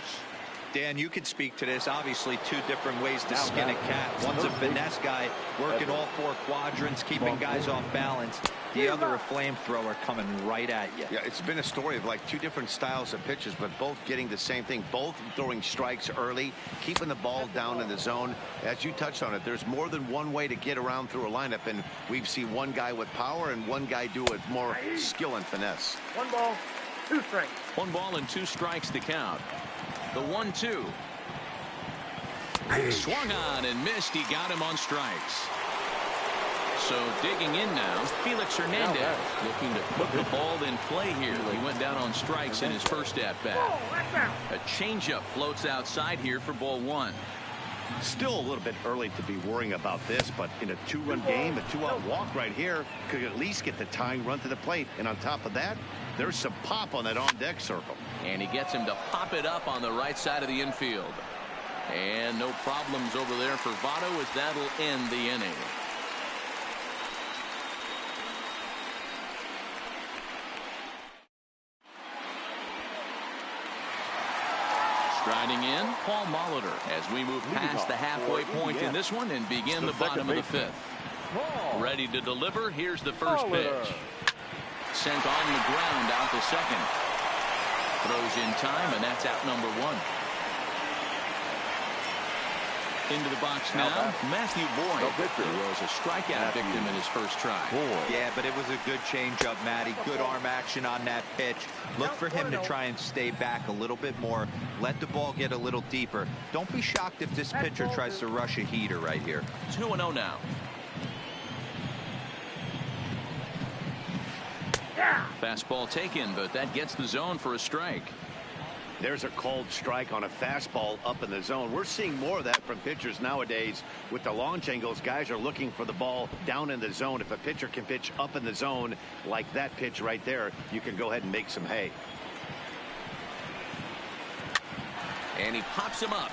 Dan, you could speak to this. Obviously, 2 different ways to skin a cat. One's a finesse guy working all 4 quadrants, keeping guys off balance. The other, a flamethrower coming right at you. Yeah, it's been a story of like 2 different styles of pitches, but both getting the same thing. Both throwing strikes early, keeping the ball down in the zone. As you touched on it, there's more than one way to get around through a lineup, and we've seen one guy with power and one guy do it with more skill and finesse. 1 ball, 2 strikes. 1 ball and 2 strikes to count. The 1-2. Swung on and missed. He got him on strikes. So digging in now, Felix Hernandez looking to put the ball in play here. He went down on strikes in his first at bat. A changeup floats outside here for ball 1. Still a little bit early to be worrying about this, but in a 2-run game, a 2-out walk right here could at least get the tying run to the plate. And on top of that, there's some pop on that on-deck circle. And he gets him to pop it up on the right side of the infield. And no problems over there for Votto as that'll end the inning. Striding in, Paul Molitor as we move past the halfway point in this one and begin the bottom of the 5th. Ready to deliver. Here's the first pitch. Sent on the ground out to second. Throws in time, and that's out number 1. Into the box now, Matthew Boyd. He was a strikeout victim in his first try. Yeah, but it was a good changeup, Matty. Good arm action on that pitch. Look for him to try and stay back a little bit more. Let the ball get a little deeper. Don't be shocked if this pitcher tries to rush a heater right here. 2-0 now. Fastball taken, but that gets the zone for a strike. There's a called strike on a fastball up in the zone. We're seeing more of that from pitchers nowadays. With the launch angles, guys are looking for the ball down in the zone. If a pitcher can pitch up in the zone like that pitch right there, you can go ahead and make some hay. And he pops him up,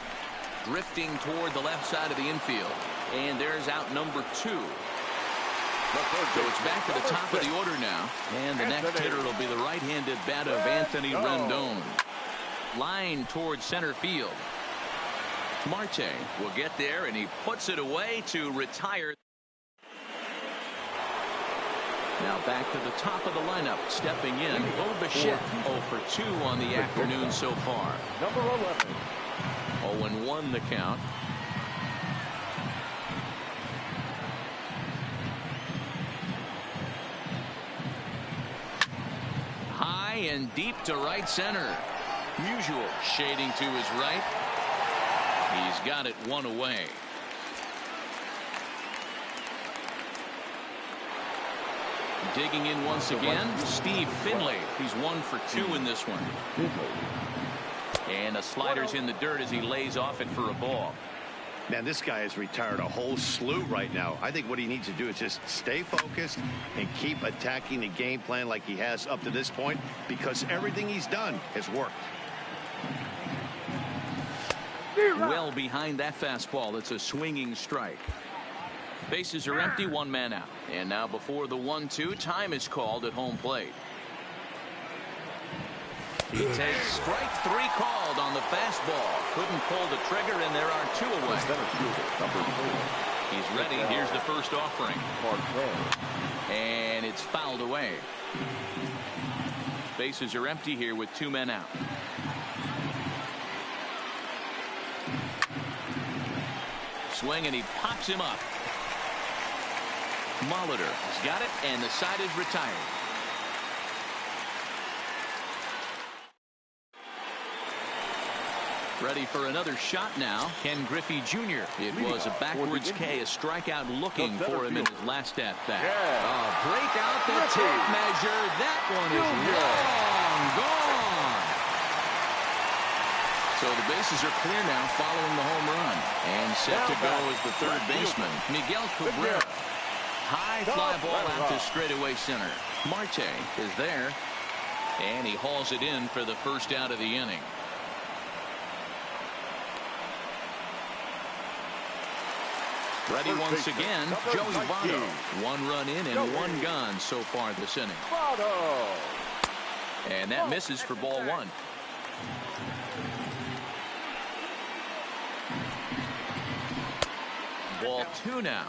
drifting toward the left side of the infield. And there's out number 2. So it's back to the top of the order now. And the next hitter will be the right-handed bat of Anthony Rendon. Line towards center field. Marte will get there, and he puts it away to retire. Now back to the top of the lineup. Stepping in, Bo Bichette, 0 for 2 on the afternoon so far. Number 11. 0-1 the count. High and deep to right center. Musial shading to his right. He's got it 1 away. Digging in once again, Steve Finley. He's 1 for 2 in this one. And a slider's in the dirt as he lays off it for a ball. Man, this guy has retired a whole slew right now. I think what he needs to do is just stay focused and keep attacking the game plan like he has up to this point, because everything he's done has worked. Well behind that fastball. It's a swinging strike. Bases are empty, 1 man out. And now before the 1-2, time is called at home plate. He takes strike 3 called on the fastball. Couldn't pull the trigger, and there are 2 away. He's ready. Here's the first offering. And it's fouled away. Bases are empty here with 2 men out. Swing, and he pops him up. Molitor has got it, and the side is retired. Ready for another shot now. Ken Griffey Jr. It was a backwards K, a strikeout looking for him in his last at bat. Break out the tape measure. That one is long gone. So the bases are clear now following the home run. And set to go is the third baseman, Miguel Cabrera. High fly ball out to straightaway center. Marte is there. And he hauls it in for the first out of the inning. Ready once again, Joey Votto. 1 run in and 1 gone so far this inning. And that misses for ball 1. Ball 2 now.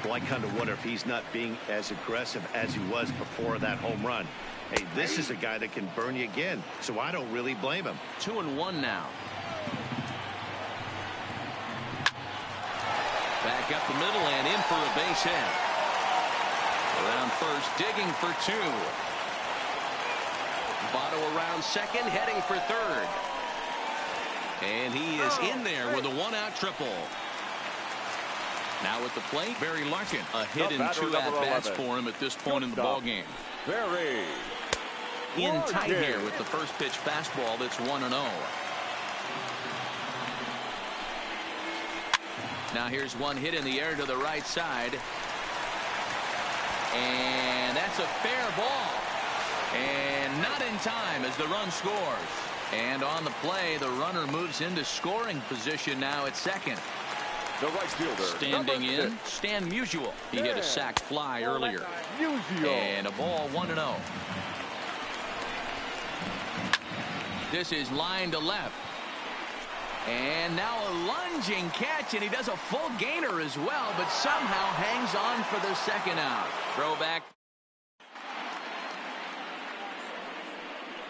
Well, I kind of wonder if he's not being as aggressive as he was before that home run. Hey, this is a guy that can burn you again, so I don't really blame him. 2-1 now. Back up the middle and in for a base hit. Around first, digging for 2. Votto around second, heading for third. And he is in there with a 1-out triple. Now at the plate, Barry Larkin. A hit in 2 at-bats for him at this point in the ballgame. In tight here with the first pitch fastball that's 1-0. Now here's one hit in the air to the right side. And that's a fair ball. And not in time as the run scores. And on the play, the runner moves into scoring position now at second. The right fielder. Standing in, Stan Musial. He hit a sac fly earlier. And a ball 1-0. This is line to left. And now a lunging catch, and he does a full gainer as well, but somehow hangs on for the second out. Throwback.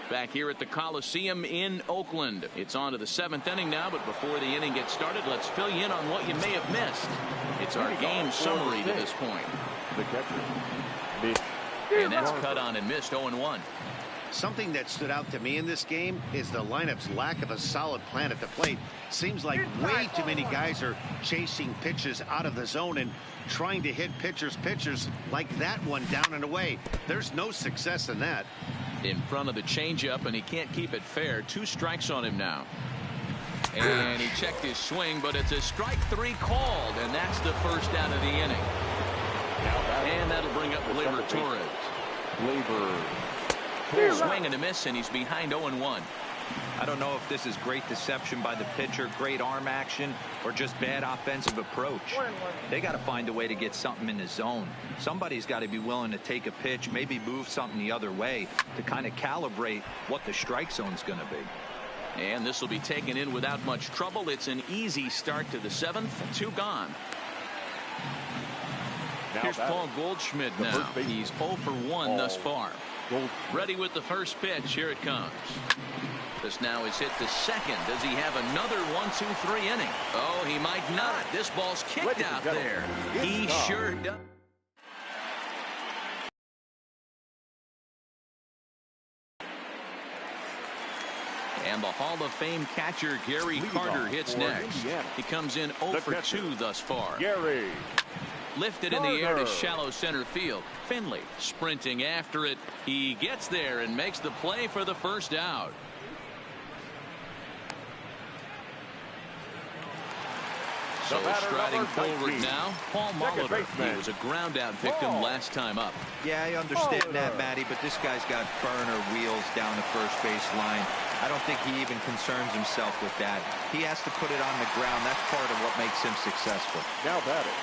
Back here at the Coliseum in Oakland. It's on to the 7th inning now, but before the inning gets started, let's fill you in on what you may have missed. It's our game summary to this point. The catcher. And that's cut on and missed 0-1. Something that stood out to me in this game is the lineup's lack of a solid plan at the plate. Seems like way too many guys are chasing pitches out of the zone and trying to hit pitchers like that one down and away. There's no success in that. In front of the changeup, and he can't keep it fair. 2 strikes on him now. And he checked his swing, but it's a strike 3 called, and that's the first out of the inning. And that'll bring up Gleyber Torres. Swing and a miss, and he's behind 0-1. I don't know if this is great deception by the pitcher, great arm action, or just bad offensive approach. They got to find a way to get something in the zone. Somebody's got to be willing to take a pitch, maybe move something the other way to kind of calibrate what the strike zone's going to be. And this will be taken in without much trouble. It's an easy start to the 7th. 2 gone. Here's Paul Goldschmidt now. He's 0 for 1 thus far. Ready with the first pitch. Here it comes. This now is hit to second. Does he have another 1-2-3 inning? Oh, he might not. This ball's kicked out there. He sure does. And the Hall of Fame catcher Gary Carter hits next. He comes in 0 for 2 thus far. Gary. Lifted in the air to shallow center field. Finley sprinting after it. He gets there and makes the play for the first out. So striding forward now, Paul Molitor. He was a ground out victim last time up. Yeah, I understand that, Matty, but this guy's got burner wheels down the first base line. I don't think he even concerns himself with that. He has to put it on the ground. That's part of what makes him successful. Now batting.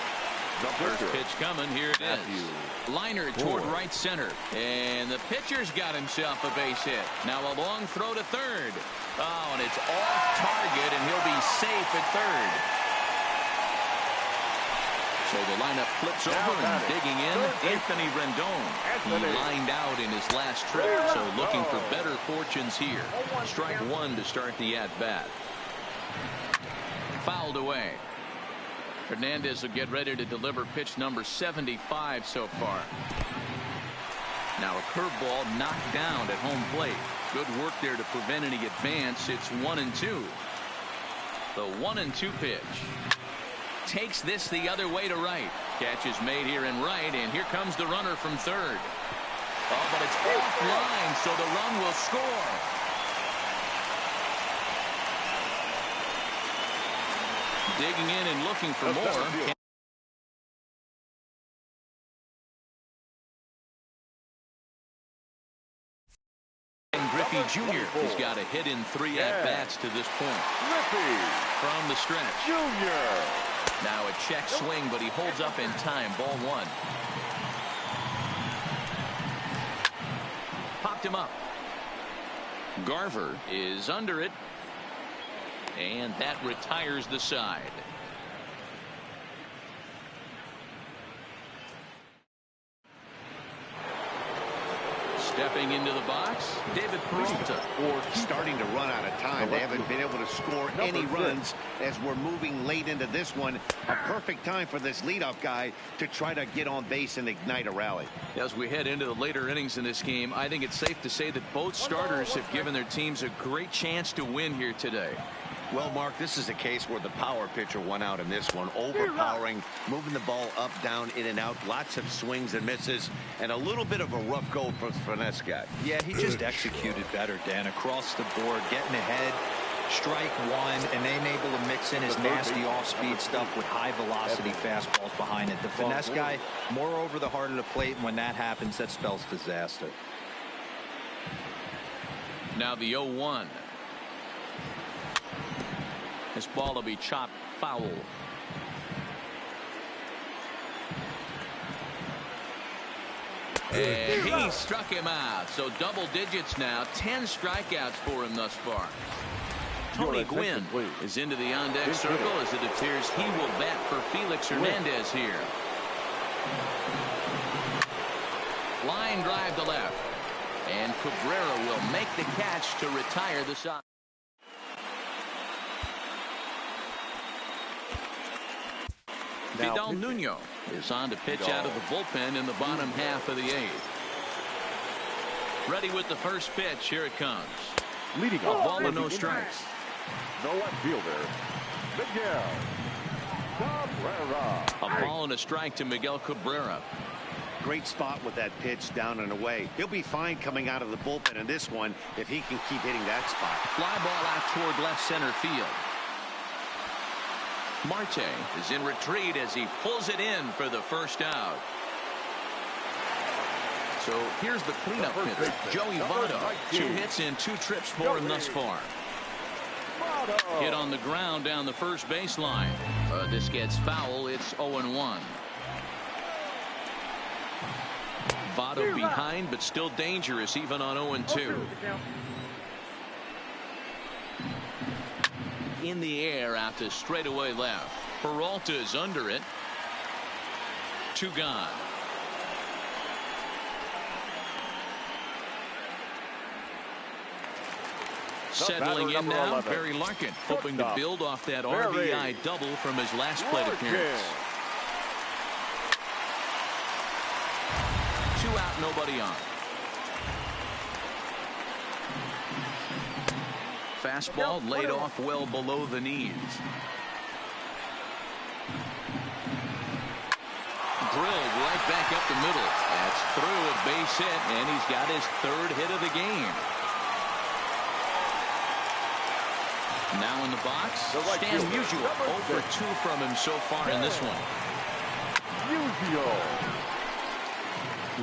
First pitch coming. Here it is. Liner toward right center. And the pitcher's got himself a base hit. Now a long throw to third. Oh, and it's off target, and he'll be safe at third. So the lineup flips over and digging in, Anthony Rendon. He lined out in his last trip, so looking for better fortunes here. Strike one to start the at-bat. Fouled away. Hernandez will get ready to deliver pitch number 75 so far. Now a curveball knocked down at home plate. Good work there to prevent any advance. It's 1-2. The 1-2 pitch. Takes this the other way to right. Catch is made here in right, and here comes the runner from third. Oh, but it's offline, so the run will score. Digging in and looking for more. And Griffey Jr. has got a hit in 3 at-bats to this point. From the stretch. Jr. Now a check swing, but he holds up in time. Ball one. Popped him up. Garver is under it. And that retires the side. Stepping into the box, David Peralta. Starting to run out of time. They haven't been able to score any runs as we're moving late into this one. A perfect time for this leadoff guy to try to get on base and ignite a rally. As we head into the later innings in this game, I think it's safe to say that both starters have given their teams a great chance to win here today. Well, Mark, this is a case where the power pitcher won out in this one. Overpowering, moving the ball up, down, in and out. Lots of swings and misses, and a little bit of a rough go for the finesse guy. Yeah, he just executed better, Dan. Across the board, getting ahead, strike one, and then able to mix in his nasty off-speed stuff with high-velocity fastballs behind it. The finesse guy, more over the heart of the plate, and when that happens, that spells disaster. Now the 0-1. This ball will be chopped foul. And he struck him out. So double digits now. 10 strikeouts for him thus far. Tony Gwynn is into the on-deck circle as it appears he will bat for Felix Hernandez here. Line drive to left. And Cabrera will make the catch to retire the side. Vidal Nuno is on to pitch out of the bullpen in the bottom half of the 8th. Ready with the first pitch. Here it comes. Leading a ball and no strikes. The left fielder, Miguel Cabrera. A ball and a strike to Miguel Cabrera. Great spot with that pitch down and away. He'll be fine coming out of the bullpen in this one if he can keep hitting that spot. Fly ball out toward left center field. Marte is in retreat as he pulls it in for the first out. So here's the cleanup hitter, Joey Votto. 2 hits in 2 trips for him thus far. Hit on the ground down the first baseline. This gets foul. It's 0-1. Votto behind, but still dangerous even on 0-2. In the air out to straightaway left. Peralta is under it. 2 gone. Settling in now, 11. Barry Larkin, hoping to build off that RBI double from his last plate appearance. 2 out, nobody on. Fastball laid off well below the knees. Drilled right back up the middle. That's through a base hit, and he's got his 3rd hit of the game. Now in the box, Stan Musial. 0 for 2 from him so far in this one.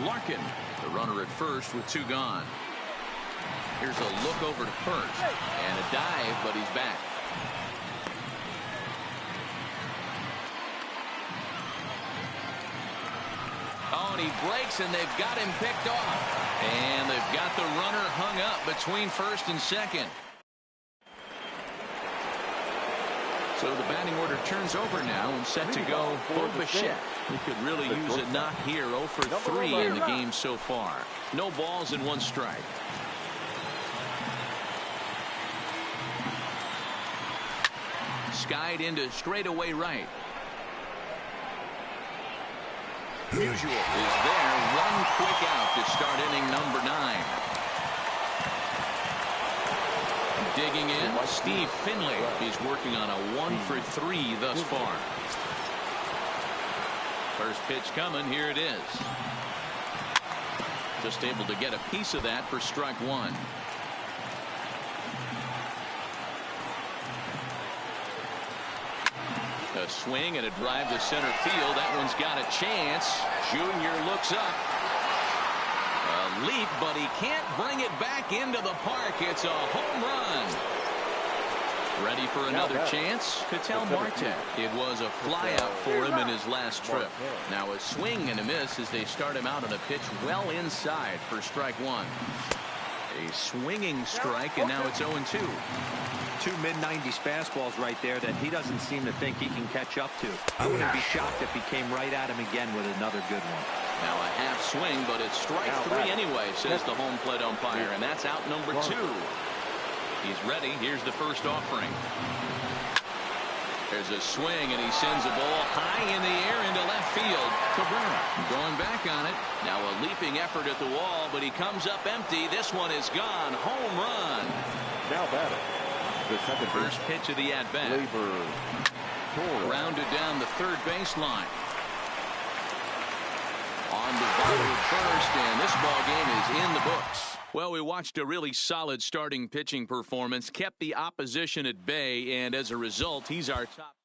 Larkin, the runner at first with 2 gone. Here's a look over to first and a dive, but he's back. and he breaks, and they've got him picked off. And they've got the runner hung up between first and second. So the batting order turns over now and set to go for Bichette. He could really use a knock here. 0 for 3 in the game so far. No balls and 1 strike. Skied into straightaway right. Musial is there. 1 quick out to start inning number 9. Digging in, Steve Finley. He's working on a 1 for 3 thus far. First pitch coming. Here it is. Just able to get a piece of that for strike 1. A swing and a drive to center field. That one's got a chance. Junior looks up. A leap, but he can't bring it back into the park. It's a home run. Ready for another chance? Ketel Marte. It was a flyout for him in his last trip. Now a swing and a miss as they start him out on a pitch well inside for strike 1. A swinging strike, and now it's 0-2. 2 mid-90s fastballs right there that he doesn't seem to think he can catch up to. I wouldn't be shocked if he came right at him again with another good one. Now a half swing, but it's strike 3 anyway, says the home plate umpire, and that's out number 2. He's ready. Here's the first offering. There's a swing, and he sends a ball high in the air into left field. Cabrera going back on it. Now a leaping effort at the wall, but he comes up empty. This one is gone. Home run. Now batting. The second first pitch of the at-bat. Rounded down the third baseline. On the bottom of first, and this ball game is in the books. Well, we watched a really solid starting pitching performance, kept the opposition at bay, and as a result, he's our top.